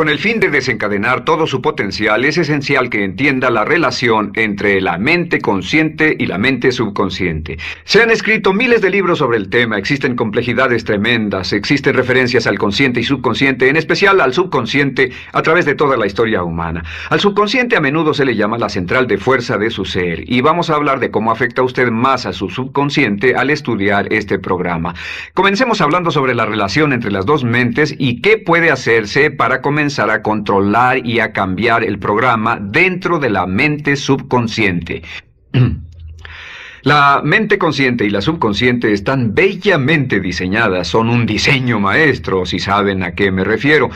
Con el fin de desencadenar todo su potencial, es esencial que entienda la relación entre la mente consciente y la mente subconsciente. Se han escrito miles de libros sobre el tema, existen complejidades tremendas, existen referencias al consciente y subconsciente, en especial al subconsciente, a través de toda la historia humana. Al subconsciente a menudo se le llama la central de fuerza de su ser, y vamos a hablar de cómo afecta a usted más a su subconsciente al estudiar este programa. Comencemos hablando sobre la relación entre las dos mentes y qué puede hacerse para comenzar a controlar y a cambiar el programa dentro de la mente subconsciente. La mente consciente y la subconsciente están bellamente diseñadas, son un diseño maestro, si saben a qué me refiero,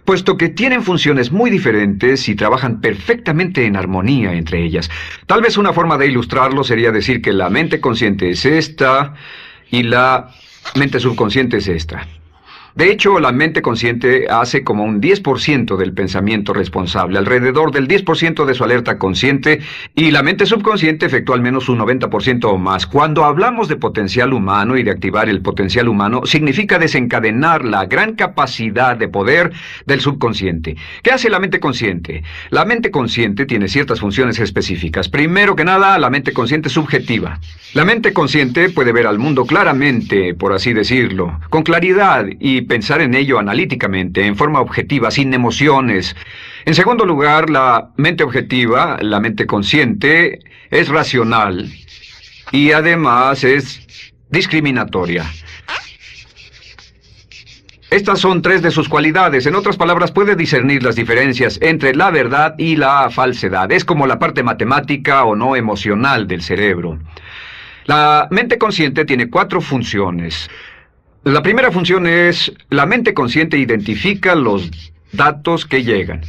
puesto que tienen funciones muy diferentes y trabajan perfectamente en armonía entre ellas. Tal vez una forma de ilustrarlo sería decir que la mente consciente es esta y la mente subconsciente es esta. De hecho, la mente consciente hace como un 10% del pensamiento responsable, alrededor del 10% de su alerta consciente, y la mente subconsciente efectúa al menos un 90% o más. Cuando hablamos de potencial humano y de activar el potencial humano, significa desencadenar la gran capacidad de poder del subconsciente. ¿Qué hace la mente consciente? La mente consciente tiene ciertas funciones específicas. Primero que nada, la mente consciente subjetiva. La mente consciente puede ver al mundo claramente, por así decirlo, con claridad y pensar en ello analíticamente, en forma objetiva, sin emociones. En segundo lugar, la mente objetiva, la mente consciente, es racional y además es discriminatoria. Estas son tres de sus cualidades. En otras palabras, puede discernir las diferencias entre la verdad y la falsedad. Es como la parte matemática o no emocional del cerebro. La mente consciente tiene 4 funciones. La primera función es, la mente consciente identifica los datos que llegan.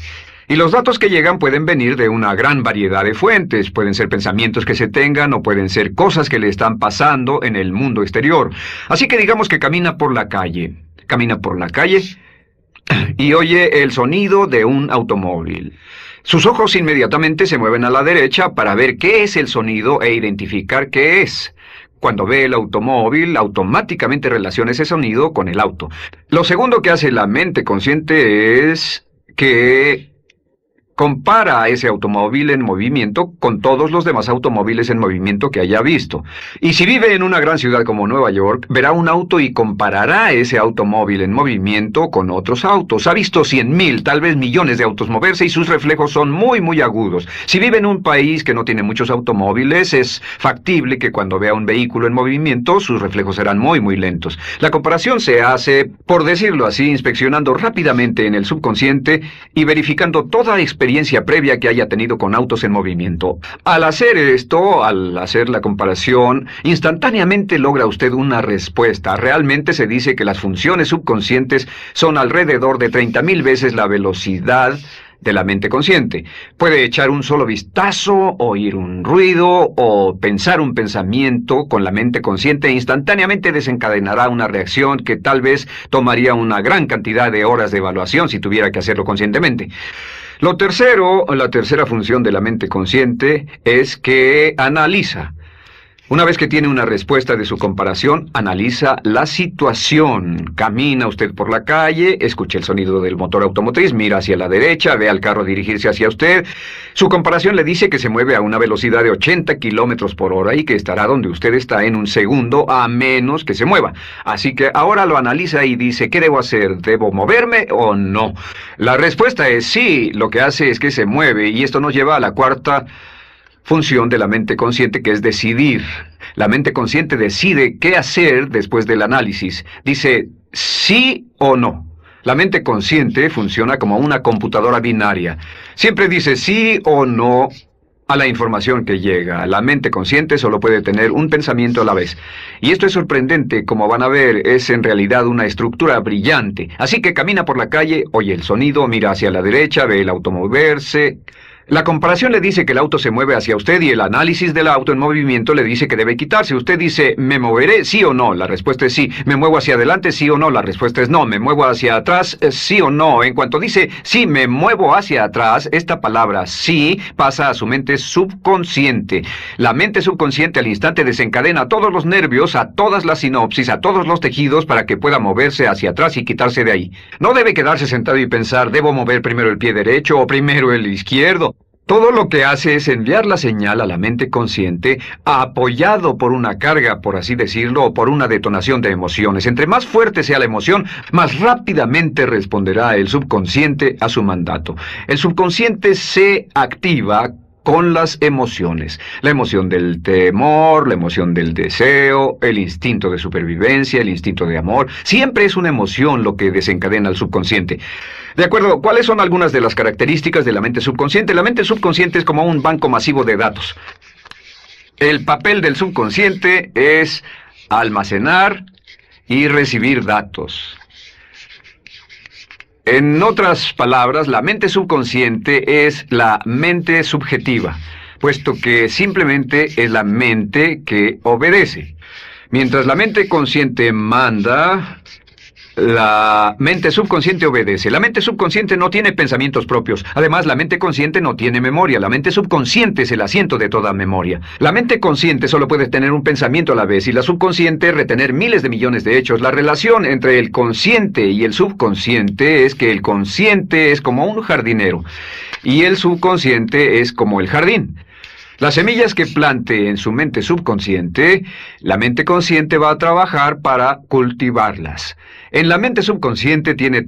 Y los datos que llegan pueden venir de una gran variedad de fuentes. Pueden ser pensamientos que se tengan o pueden ser cosas que le están pasando en el mundo exterior. Así que digamos que camina por la calle. Camina por la calle y oye el sonido de un automóvil. Sus ojos inmediatamente se mueven a la derecha para ver qué es el sonido e identificar qué es. Cuando ve el automóvil, automáticamente relaciona ese sonido con el auto. Lo segundo que hace la mente consciente es que compara a ese automóvil en movimiento con todos los demás automóviles en movimiento que haya visto. Y si vive en una gran ciudad como Nueva York, verá un auto y comparará ese automóvil en movimiento con otros autos. Ha visto 100,000, tal vez millones de autos moverse y sus reflejos son muy agudos. Si vive en un país que no tiene muchos automóviles, es factible que cuando vea un vehículo en movimiento, sus reflejos serán muy lentos. La comparación se hace, por decirlo así, inspeccionando rápidamente en el subconsciente y verificando toda experiencia previa que haya tenido con autos en movimiento. Al hacer esto, al hacer la comparación, instantáneamente logra usted una respuesta. Realmente se dice que las funciones subconscientes son alrededor de 30,000 veces la velocidad de la mente consciente. Puede echar un solo vistazo, oír un ruido o pensar un pensamiento con la mente consciente e instantáneamente desencadenará una reacción que tal vez tomaría una gran cantidad de horas de evaluación si tuviera que hacerlo conscientemente. La tercera función de la mente consciente es que analiza. Una vez que tiene una respuesta de su comparación, analiza la situación. Camina usted por la calle, escucha el sonido del motor automotriz, mira hacia la derecha, ve al carro dirigirse hacia usted. Su comparación le dice que se mueve a una velocidad de 80 kilómetros por hora y que estará donde usted está en un segundo, a menos que se mueva. Así que ahora lo analiza y dice, ¿qué debo hacer? ¿Debo moverme o no? La respuesta es sí. Lo que hace es que se mueve, y esto nos lleva a la cuarta función de la mente consciente, que es decidir. La mente consciente decide qué hacer después del análisis. Dice sí o no. La mente consciente funciona como una computadora binaria. Siempre dice sí o no a la información que llega. La mente consciente solo puede tener un pensamiento a la vez. Y esto es sorprendente, como van a ver, es en realidad una estructura brillante. Así que camina por la calle, oye el sonido, mira hacia la derecha, ve el auto moverse. La comparación le dice que el auto se mueve hacia usted y el análisis del auto en movimiento le dice que debe quitarse. Usted dice, ¿me moveré? ¿Sí o no? La respuesta es sí. ¿Me muevo hacia adelante? ¿Sí o no? La respuesta es no. ¿Me muevo hacia atrás? ¿Sí o no? En cuanto dice, sí, me muevo hacia atrás, esta palabra sí pasa a su mente subconsciente. La mente subconsciente al instante desencadena a todos los nervios, a todas las sinapsis, a todos los tejidos para que pueda moverse hacia atrás y quitarse de ahí. No debe quedarse sentado y pensar, ¿debo mover primero el pie derecho o primero el izquierdo? Todo lo que hace es enviar la señal a la mente consciente, apoyado por una carga, por así decirlo, o por una detonación de emociones. Entre más fuerte sea la emoción, más rápidamente responderá el subconsciente a su mandato. El subconsciente se activa con las emociones. La emoción del temor, la emoción del deseo, el instinto de supervivencia, el instinto de amor. Siempre es una emoción lo que desencadena al subconsciente. De acuerdo, ¿cuáles son algunas de las características de la mente subconsciente? La mente subconsciente es como un banco masivo de datos. El papel del subconsciente es almacenar y recibir datos. En otras palabras, la mente subconsciente es la mente subjetiva, puesto que simplemente es la mente que obedece. Mientras la mente consciente manda, la mente subconsciente obedece. La mente subconsciente no tiene pensamientos propios. Además, la mente consciente no tiene memoria. La mente subconsciente es el asiento de toda memoria. La mente consciente solo puede tener un pensamiento a la vez y la subconsciente retener miles de millones de hechos. La relación entre el consciente y el subconsciente es que el consciente es como un jardinero y el subconsciente es como el jardín. Las semillas que plante en su mente subconsciente, la mente consciente va a trabajar para cultivarlas. En la mente subconsciente tiene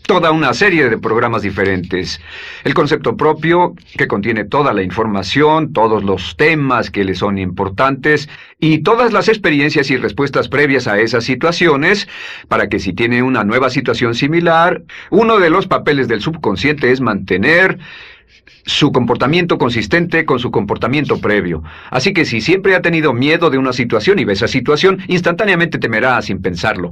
toda una serie de programas diferentes. El concepto propio, que contiene toda la información, todos los temas que le son importantes y todas las experiencias y respuestas previas a esas situaciones, para que si tiene una nueva situación similar, uno de los papeles del subconsciente es mantener su comportamiento consistente con su comportamiento previo. Así que si siempre ha tenido miedo de una situación y ve esa situación, instantáneamente temerá sin pensarlo.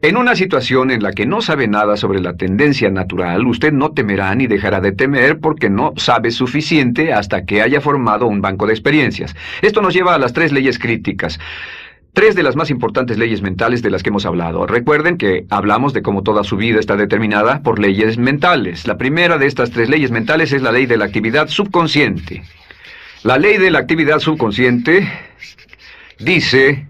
En una situación en la que no sabe nada sobre la tendencia natural, usted no temerá ni dejará de temer porque no sabe suficiente hasta que haya formado un banco de experiencias. Esto nos lleva a las 3 leyes críticas. 3 de las más importantes leyes mentales de las que hemos hablado. Recuerden que hablamos de cómo toda su vida está determinada por leyes mentales. La primera de estas 3 leyes mentales es la ley de la actividad subconsciente. La ley de la actividad subconsciente dice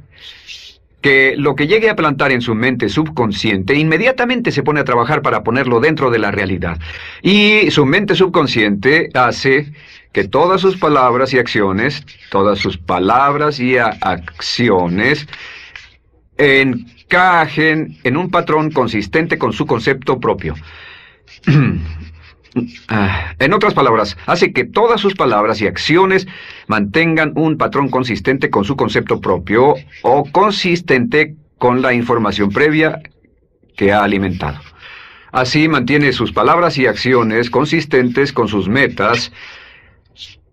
que lo que llegue a plantar en su mente subconsciente inmediatamente se pone a trabajar para ponerlo dentro de la realidad. Y su mente subconsciente hace que todas sus palabras y acciones, encajen en un patrón consistente con su concepto propio. En otras palabras, hace que todas sus palabras y acciones mantengan un patrón consistente con su concepto propio o consistente con la información previa que ha alimentado. Así mantiene sus palabras y acciones consistentes con sus metas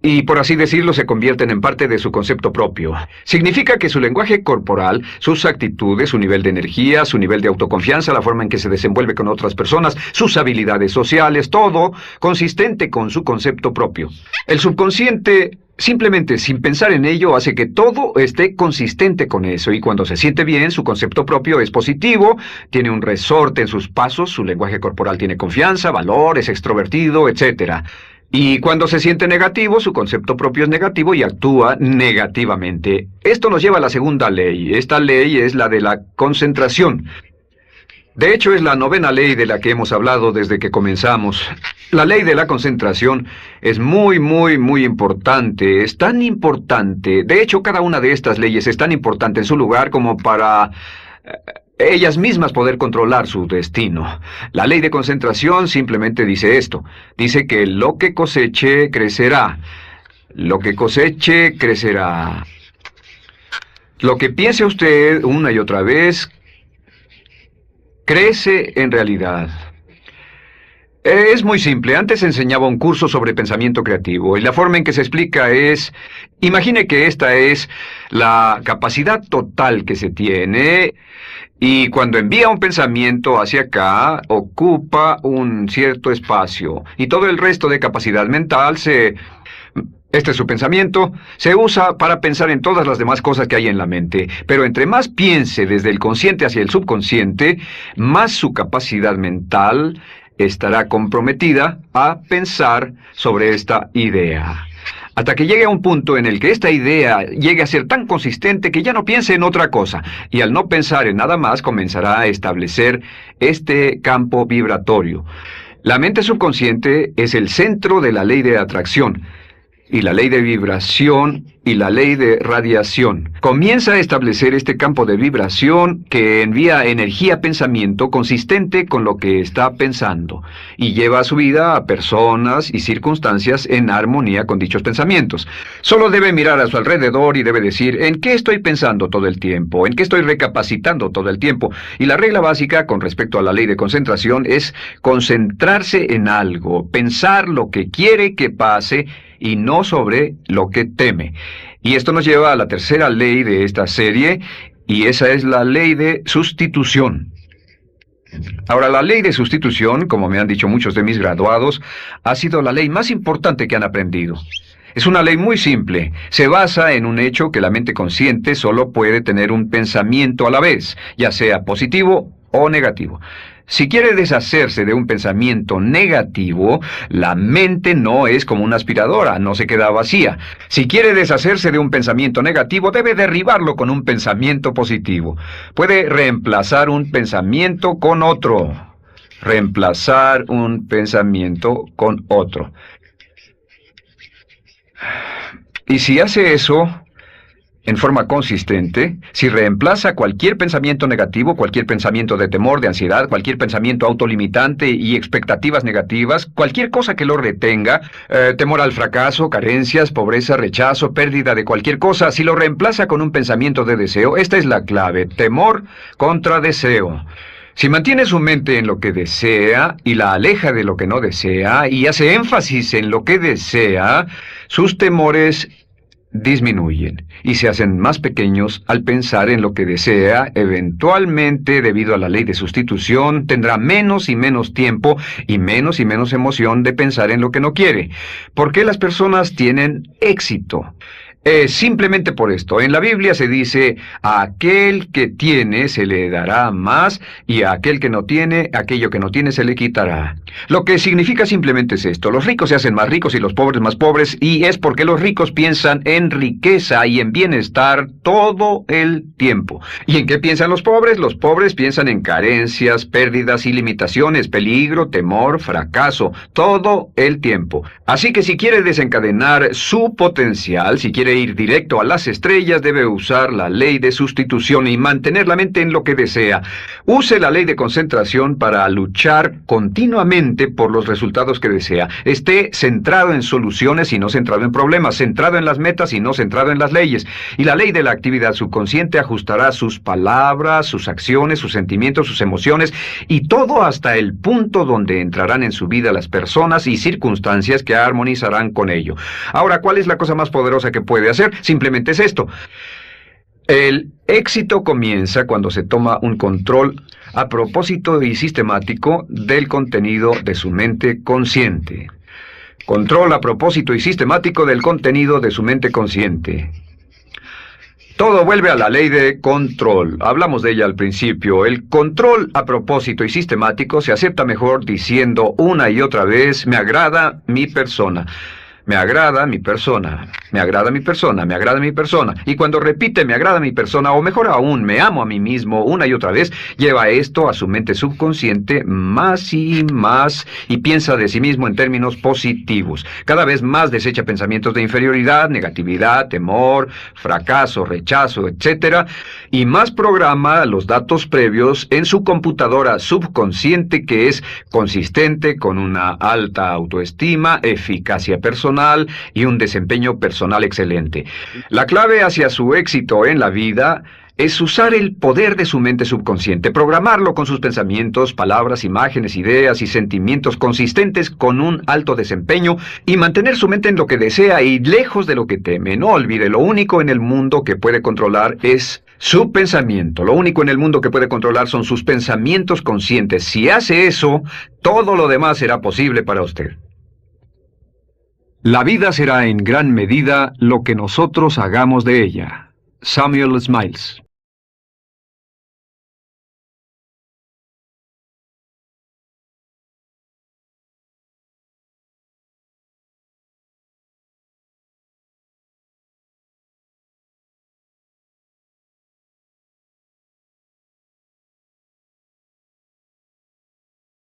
y, por así decirlo, se convierten en parte de su concepto propio. Significa que su lenguaje corporal, sus actitudes, su nivel de energía, su nivel de autoconfianza, la forma en que se desenvuelve con otras personas, sus habilidades sociales, todo consistente con su concepto propio. El subconsciente, simplemente sin pensar en ello, hace que todo esté consistente con eso, y cuando se siente bien, su concepto propio es positivo, tiene un resorte en sus pasos, su lenguaje corporal tiene confianza, valor, es extrovertido, etc. Y cuando se siente negativo, su concepto propio es negativo y actúa negativamente. Esto nos lleva a la segunda ley. Esta ley es la de la concentración. De hecho, es la 9ª ley de la que hemos hablado desde que comenzamos. La ley de la concentración es muy importante. Es tan importante. De hecho, cada una de estas leyes es tan importante en su lugar como para ellas mismas poder controlar su destino. La ley de concentración simplemente dice esto. Dice que lo que coseche, crecerá. Lo que coseche, crecerá. Lo que piense usted una y otra vez, crece en realidad. Es muy simple. Antes enseñaba un curso sobre pensamiento creativo y la forma en que se explica es, imagine que esta es la capacidad total que se tiene y cuando envía un pensamiento hacia acá ocupa un cierto espacio y todo el resto de capacidad mental este es su pensamiento, se usa para pensar en todas las demás cosas que hay en la mente. Pero entre más piense desde el consciente hacia el subconsciente, más su capacidad mental estará comprometida a pensar sobre esta idea. Hasta que llegue a un punto en el que esta idea llegue a ser tan consistente que ya no piense en otra cosa. Y al no pensar en nada más, comenzará a establecer este campo vibratorio. La mente subconsciente es el centro de la ley de atracción, y la ley de vibración y la ley de radiación. Comienza a establecer este campo de vibración que envía energía-pensamiento consistente con lo que está pensando y lleva a su vida a personas y circunstancias en armonía con dichos pensamientos. Solo debe mirar a su alrededor y debe decir, ¿en qué estoy pensando todo el tiempo? ¿En qué estoy recapacitando todo el tiempo? Y la regla básica con respecto a la ley de concentración es concentrarse en algo, pensar lo que quiere que pase y no sobre lo que teme. Y esto nos lleva a la tercera ley de esta serie, y esa es la ley de sustitución. Ahora, la ley de sustitución, como me han dicho muchos de mis graduados, ha sido la ley más importante que han aprendido. Es una ley muy simple. Se basa en un hecho que la mente consciente solo puede tener un pensamiento a la vez, ya sea positivo o negativo. Si quiere deshacerse de un pensamiento negativo, la mente no es como una aspiradora, no se queda vacía. Si quiere deshacerse de un pensamiento negativo, debe derribarlo con un pensamiento positivo. Puede reemplazar un pensamiento con otro. Reemplazar un pensamiento con otro. Y si hace eso en forma consistente, si reemplaza cualquier pensamiento negativo, cualquier pensamiento de temor, de ansiedad, cualquier pensamiento autolimitante y expectativas negativas, cualquier cosa que lo retenga, temor al fracaso, carencias, pobreza, rechazo, pérdida de cualquier cosa, si lo reemplaza con un pensamiento de deseo, esta es la clave: temor contra deseo. Si mantiene su mente en lo que desea y la aleja de lo que no desea y hace énfasis en lo que desea, sus temores disminuyen y se hacen más pequeños al pensar en lo que desea. Eventualmente, debido a la ley de sustitución, tendrá menos y menos tiempo y menos emoción de pensar en lo que no quiere. ¿Por qué las personas tienen éxito? Simplemente por esto. En la Biblia se dice, a aquel que tiene se le dará más, y a aquel que no tiene, aquello que no tiene se le quitará. Lo que significa simplemente es esto: los ricos se hacen más ricos y los pobres más pobres, y es porque los ricos piensan en riqueza y en bienestar todo el tiempo. ¿Y en qué piensan los pobres? Los pobres piensan en carencias, pérdidas y limitaciones, peligro, temor, fracaso, todo el tiempo. Así que si quiere desencadenar su potencial, si quiere ir directo a las estrellas, debe usar la ley de sustitución y mantener la mente en lo que desea. Use la ley de concentración para luchar continuamente por los resultados que desea. Esté centrado en soluciones y no centrado en problemas, centrado en las metas y no centrado en las leyes. Y la ley de la actividad subconsciente ajustará sus palabras, sus acciones, sus sentimientos, sus emociones y todo hasta el punto donde entrarán en su vida las personas y circunstancias que armonizarán con ello. Ahora, ¿cuál es la cosa más poderosa que puede hacer? Simplemente es esto. El éxito comienza cuando se toma un control a propósito y sistemático del contenido de su mente consciente. Control a propósito y sistemático del contenido de su mente consciente. Todo vuelve a la ley de control. Hablamos de ella al principio. El control a propósito y sistemático se acepta mejor diciendo una y otra vez: me agrada mi persona. Me agrada mi persona, me agrada mi persona, me agrada mi persona. Y cuando repite me agrada mi persona, o mejor aún, me amo a mí mismo una y otra vez, lleva esto a su mente subconsciente más y más y piensa de sí mismo en términos positivos. Cada vez más desecha pensamientos de inferioridad, negatividad, temor, fracaso, rechazo, etc. Y más programa los datos previos en su computadora subconsciente, que es consistente con una alta autoestima, eficacia personal y un desempeño personal excelente. La clave hacia su éxito en la vida es usar el poder de su mente subconsciente, programarlo con sus pensamientos, palabras, imágenes, ideas y sentimientos consistentes con un alto desempeño y mantener su mente en lo que desea y lejos de lo que teme. No olvide, lo único en el mundo que puede controlar es su pensamiento. Lo único en el mundo que puede controlar son sus pensamientos conscientes. Si hace eso, todo lo demás será posible para usted. La vida será en gran medida lo que nosotros hagamos de ella. Samuel Smiles.